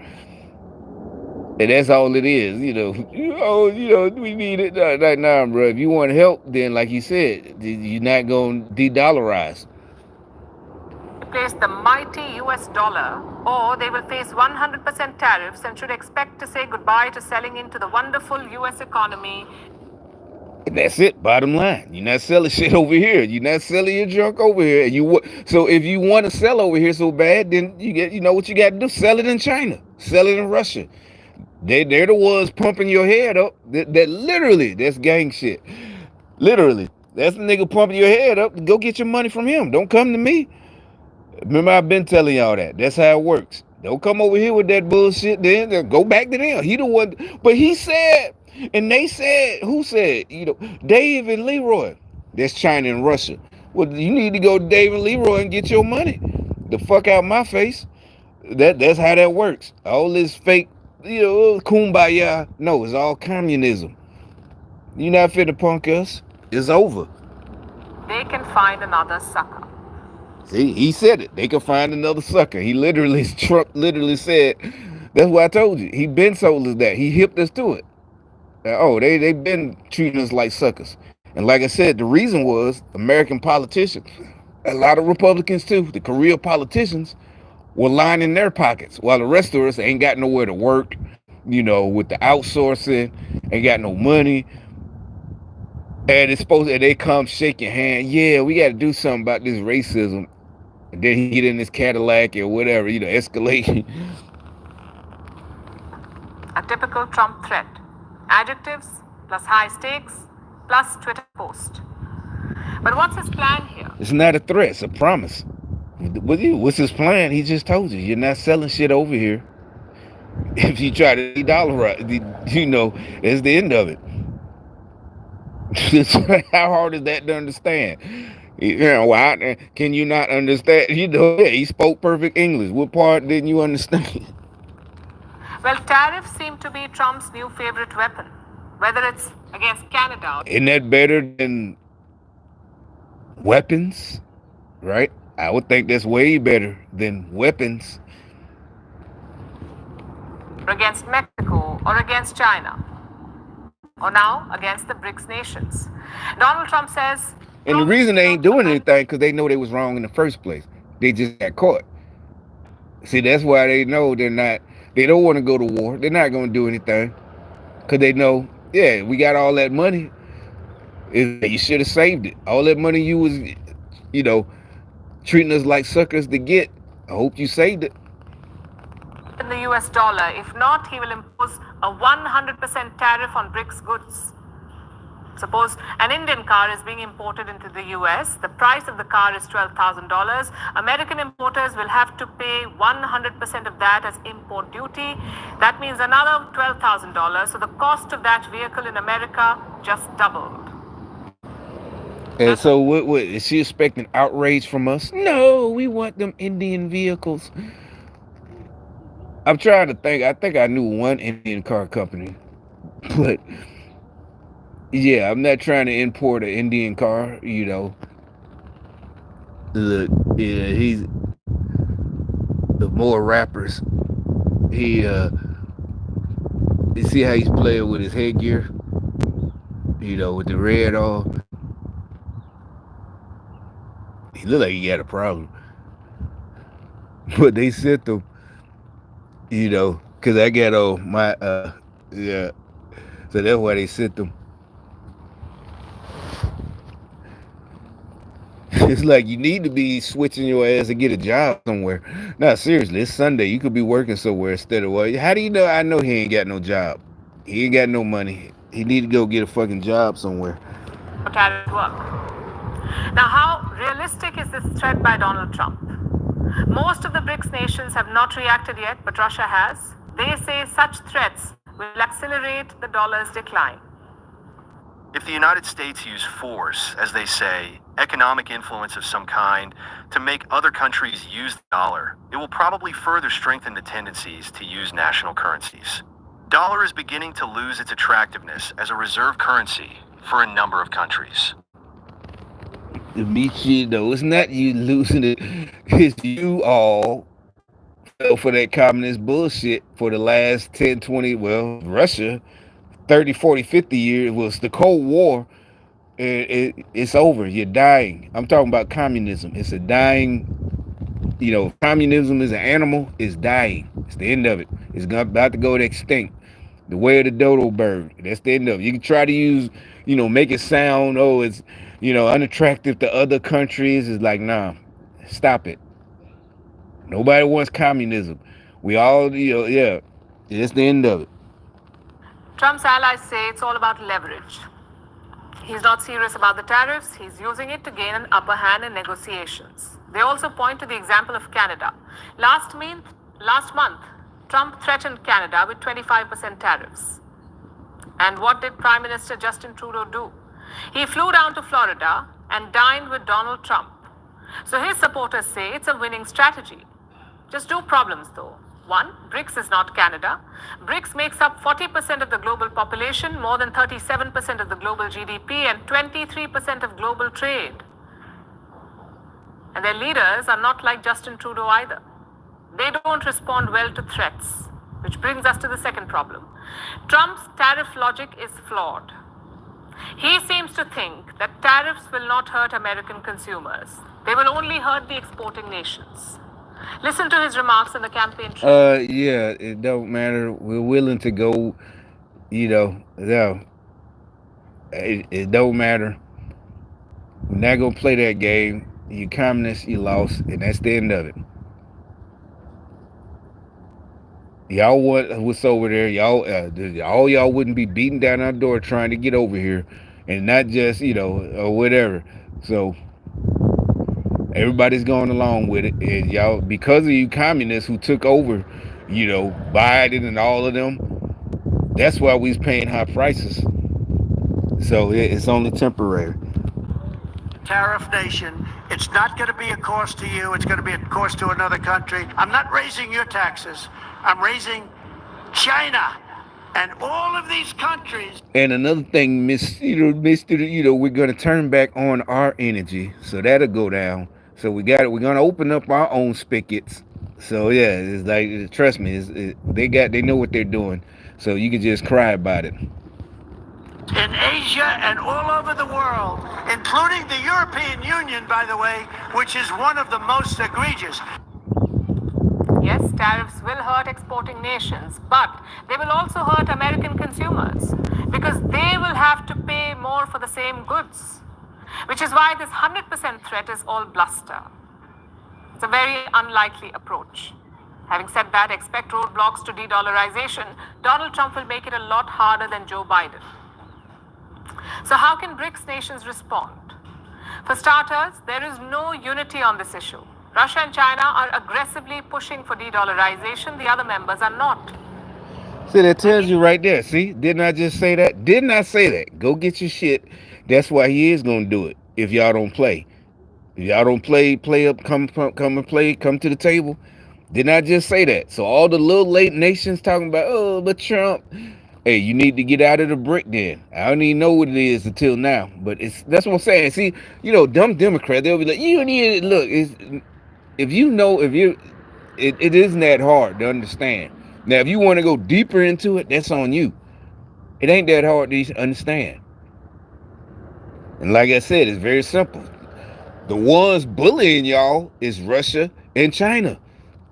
And that's all it is, you know. We need it. Nah, bro. If you want help, then, like you said, you're not going to de-dollarize. Replace the mighty US dollar, or they will face 100% tariffs and should expect to say goodbye to selling into the wonderful US economy. And that's it. Bottom line, you're not selling shit over here. You're not selling your junk over here. And so if you want to sell over here so bad, then you know what you got to do: sell it in China, sell it in Russia. They're the ones pumping your head up. That literally, that's gang shit. Literally, that's the nigga pumping your head up. Go get your money from him. Don't come to me. Remember, I've been telling y'all that. That's how it works. Don't come over here with that bullshit. Then go back to them. He the one. But he said, and they said, who said? You know, Dave and Leroy. That's China and Russia. Well, you need to go to Dave and Leroy and get your money. The fuck out my face. That's how that works. All this fake, you know, kumbaya. No, it's all communism. You not finna punk us. It's over. They can find another sucker. See, he said it. They can find another sucker. Trump literally said, that's what I told you. He been told us that. He hipped us to it. They been treating us like suckers. And like I said, the reason was American politicians, a lot of Republicans too, the career politicians, were lining their pockets while the rest of us ain't got nowhere to work, you know, with the outsourcing, ain't got no money. And it's supposed, and they come shake your hand. Yeah, we got to do something about this racism. And then he get in his Cadillac or whatever, escalation. A typical Trump threat. Adjectives plus high stakes plus Twitter post. But what's his plan here? It's not a threat, it's a promise. With you, what's his plan? He just told you, you're not selling shit over here. If you try to de-dollarize, it's the end of it. How hard is that to understand? Can you not understand? He spoke perfect English. What part didn't you understand? Well, tariffs seem to be Trump's new favorite weapon, whether it's against Canada. Isn't that better than weapons? Right? I would think that's way better than weapons. Or against Mexico or against China. Or now against the BRICS nations. Donald Trump says... And the reason they ain't doing anything because they know they was wrong in the first place. They just got caught. See, that's why they know they don't want to go to war. They're not going to do anything. Because they know, yeah, we got all that money. You should have saved it. All that money you was, treating us like suckers to get. I hope you saved it. In the US dollar. If not, he will impose a 100% tariff on BRICS goods. Suppose an Indian car is being imported into the US. The price of the car is $12,000. American importers will have to pay 100% of that as import duty. That means another $12,000. So the cost of that vehicle in America just doubled. And so what is she expecting outrage from us? No, we want them Indian vehicles. I'm trying to think. I think I knew one Indian car company. But yeah, I'm not trying to import an Indian car, Look, yeah, he's the more rappers. You see how he's playing with his headgear? With the red on. He look like he got a problem. But they sent them, because I got on my, yeah. So that's why they sent them. It's like you need to be switching your ass to get a job somewhere. No, seriously, it's Sunday. You could be working somewhere instead of what? How do you know? I know he ain't got no job. He ain't got no money. He need to go get a fucking job somewhere. Tariff work. Now, how realistic is this threat by Donald Trump? Most of the BRICS nations have not reacted yet, but Russia has. They say such threats will accelerate the dollar's decline. If the United States use force, as they say, economic influence of some kind, to make other countries use the dollar, it will probably further strengthen the tendencies to use national currencies. Dollar is beginning to lose its attractiveness as a reserve currency for a number of countries. Dimitri, though, it's not you losing it. It's you all fell for that communist bullshit for the last 10, 20, Russia, 30, 40, 50 years. Was the Cold War. It's over. You're dying. I'm talking about communism. It's a dying, communism is an animal. It's dying. It's the end of it. It's about to go extinct. The way of the dodo bird. That's the end of it. You can try to use, make it sound, it's, unattractive to other countries. It's like, nah, stop it. Nobody wants communism. We all, yeah, it's the end of it. Trump's allies say it's all about leverage. He's not serious about the tariffs. He's using it to gain an upper hand in negotiations. They also point to the example of Canada. Last month, Trump threatened Canada with 25% tariffs. And what did Prime Minister Justin Trudeau do? He flew down to Florida and dined with Donald Trump. So his supporters say it's a winning strategy. Just two problems though. One, BRICS is not Canada. BRICS makes up 40% of the global population, more than 37% of the global GDP, and 23% of global trade. And their leaders are not like Justin Trudeau either. They don't respond well to threats, which brings us to the second problem. Trump's tariff logic is flawed. He seems to think that tariffs will not hurt American consumers. They will only hurt the exporting nations. Listen to his remarks in the campaign trail. Yeah, it don't matter. We're willing to go, yeah. It don't matter. We're not gonna play that game. You communists, you lost, and that's the end of it. Y'all what's over there? All y'all wouldn't be beating down our door trying to get over here, and not just or whatever. So everybody's going along with it, and y'all, because of you communists who took over, Biden and all of them. That's why we's paying high prices. So it's only temporary. Tariff nation. It's not going to be a cost to you. It's going to be a cost to another country. I'm not raising your taxes. I'm raising China and all of these countries. And another thing, we're going to turn back on our energy, so that'll go down. So we're going to open up our own spigots. So yeah, it's like, trust me, they know what they're doing. So you can just cry about it. In Asia and all over the world, including the European Union, by the way, which is one of the most egregious. Yes, tariffs will hurt exporting nations, but they will also hurt American consumers because they will have to pay more for the same goods, which is why this 100% threat is all bluster. It's a very unlikely approach. Having said that, expect roadblocks to de-dollarization. Donald Trump will make it a lot harder than Joe Biden. So how can BRICS nations respond? For starters, there is no unity on this issue. Russia and China are aggressively pushing for de-dollarization. The other members are not. See, that tells you right there. See, didn't I just say that? Didn't I say that? Go get your shit. That's why he is going to do it if y'all don't play. If y'all don't play up, come and play, come to the table. Didn't I just say that? So all the little late nations talking about, oh, but Trump... Hey, you need to get out of the brick then. I don't even know what it is until now. But that's what I'm saying. See, dumb Democrats, they'll be like, you need to look. It isn't that hard to understand. Now, if you want to go deeper into it, that's on you. It ain't that hard to understand. And like I said, it's very simple. The ones bullying y'all is Russia and China.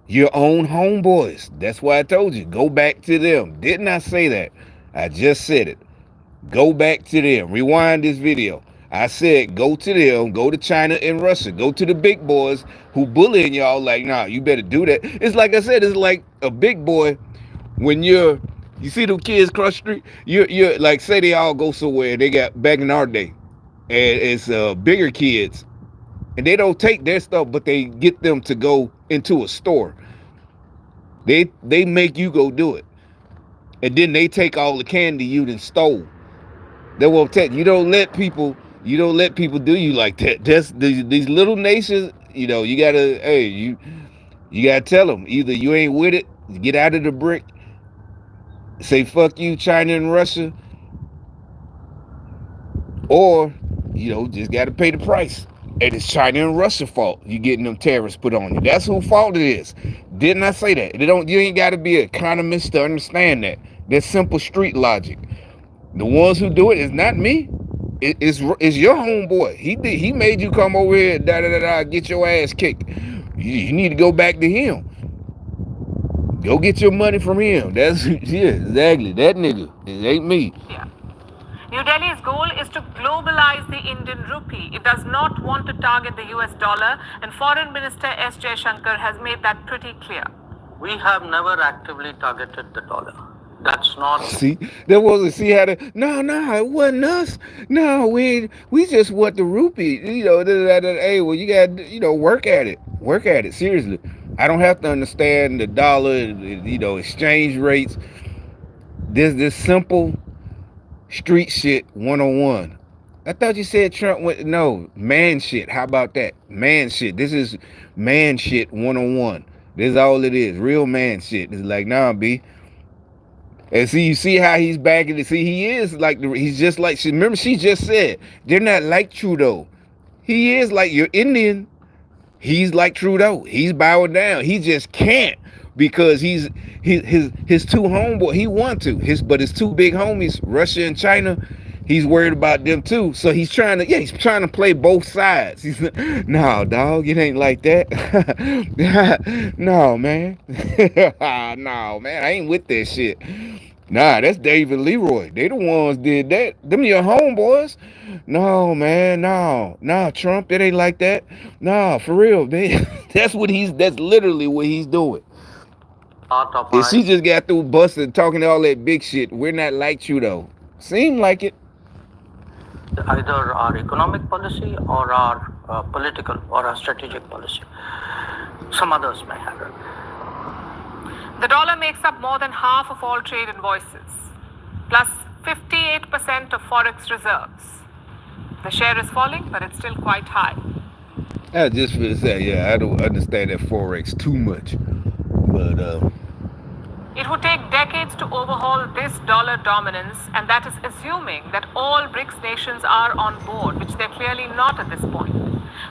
Your own homeboys. That's why I told you, go back to them. Didn't I say that? I just said it. Go back to them. Rewind this video. I said, go to them, go to China and Russia, go to the big boys who bullying y'all like, nah, you better do that. It's like I said, it's like a big boy when you see them kids cross the street, you're like, say they all go somewhere, they got, back in our day, and it's bigger kids, and they don't take their stuff, but they get them to go into a store. They make you go do it. And then they take all the candy you done stole. They won't take. You don't let people do you like that. That's these little nations, you gotta tell them, either you ain't with it, get out of the brick, say fuck you, China and Russia, or just gotta pay the price. And it's China and Russia fault you getting them tariffs put on you. That's whose fault it is. Didn't I say that? You ain't got to be an economist to understand that. That's simple street logic. The ones who do it is not me. It's your homeboy. He made you come over here, get your ass kicked. You need to go back to him. Go get your money from him. That's exactly that nigga. It ain't me. Yeah. New Delhi's goal is to globalize the Indian rupee. It does not want to target the US dollar, and Foreign Minister S. Jaishankar has made that pretty clear. We have never actively targeted the dollar. That's not... See, there wasn't, see how the, no, it wasn't us. No, we just want the rupee, hey, well, you got, work at it, seriously. I don't have to understand the dollar, exchange rates. This simple street shit 101. I thought you said Trump went, no, man shit. How about that? Man shit. This is man shit 101. This is all it is. Real man shit. It's like, nah, B. And see, you see how he's backing it. See, he is like, he's just like, remember she just said, they're not like Trudeau. He is like your Indian. He's like Trudeau. He's bowing down. He just can't because his two homeboy. He want to, but his two big homies, Russia and China, he's worried about them too. So he's trying to play both sides. He's like, no, dog, it ain't like that. No, man. No, man, I ain't with that shit. Nah, that's David Leroy. They the ones did that. Them your homeboys. No, man, no, Trump, it ain't like that. No, for real, man. That's literally what he's doing. Part of And our, she just got through busting, talking all that big shit. We're not like you though. Seem like it. either our economic policy or our political or our strategic policy. Some others may have it. The dollar makes up more than half of all trade invoices, plus 58% of forex reserves. The share is falling, but it's still quite high. I just feel to say, yeah, I don't understand that forex too much, but It would take decades to overhaul this dollar dominance, and that is assuming that all BRICS nations are on board, which they're clearly not at this point.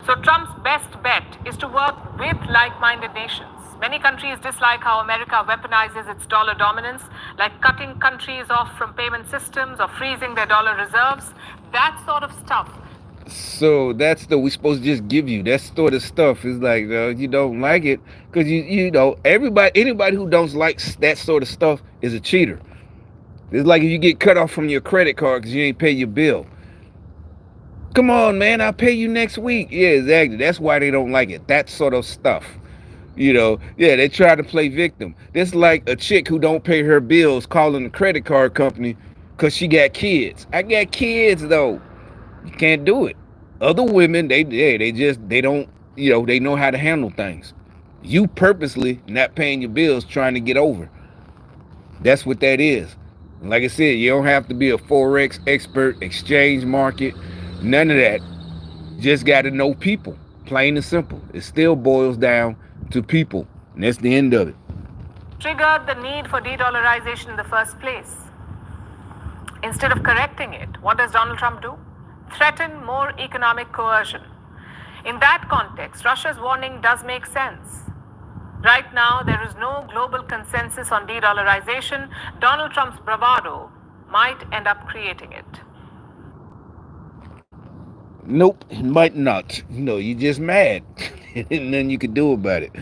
So Trump's best bet is to work with like-minded nations. Many countries dislike how America weaponizes its dollar dominance, like cutting countries off from payment systems or freezing their dollar reserves. That sort of stuff. so that's the we supposed to just give you that sort of stuff. Is like you don't like it because you know anybody who don't like that sort of stuff is a cheater. It's like if you get cut off from your credit card because you ain't pay your bill. Come on, man, I'll pay you next week. Yeah, exactly. That's why they don't like it. That sort of stuff. You know, yeah, they try to play victim. It's like a chick who don't pay her bills calling the credit card company because she got kids. I got kids though. You can't do it. Other women, they don't, you know, they know how to handle things. You purposely not paying your bills trying to get over. That's what that is. Like I said, you don't have to be a forex expert, exchange market, none of that. Just got to know people, plain and simple. It still boils down to people, and that's the end of it. Triggered the need for de-dollarization in the first place. Instead of correcting it, what does Donald Trump do? Threaten more economic coercion. In that context, Russia's warning does make sense. Right now, there is no global consensus on de-dollarization. Donald Trump's bravado might end up creating it. Nope, it might not. You know, you just mad. And nothing you can do about it.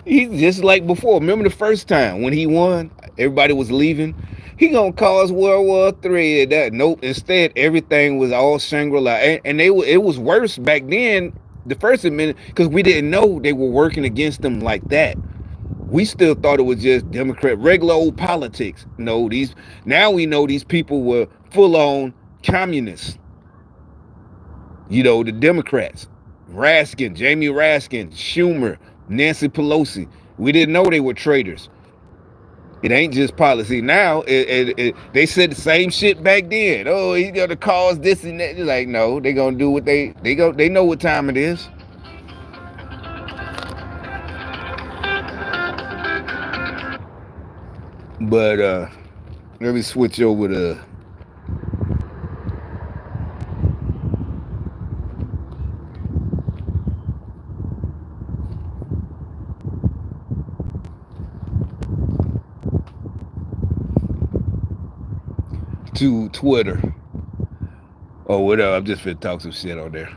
He's just like before. Remember the first time when he won, everybody was leaving. He gonna cause World War III. That nope. Instead, everything was all Shangri-La, and it was worse back then. The first minute, because we didn't know they were working against them like that. We still thought it was just Democrat, regular old politics. No, now we know these people were full-on communists. You know, the Democrats, Raskin, Jamie Raskin, Schumer, Nancy Pelosi. We didn't know they were traitors. It ain't just policy. Now, they said the same shit back then. Oh, he's going to cause this and that. Like, no, they going to do what they know what time it is. But let me switch over to Twitter or whatever. I'm just finna talk some shit on there.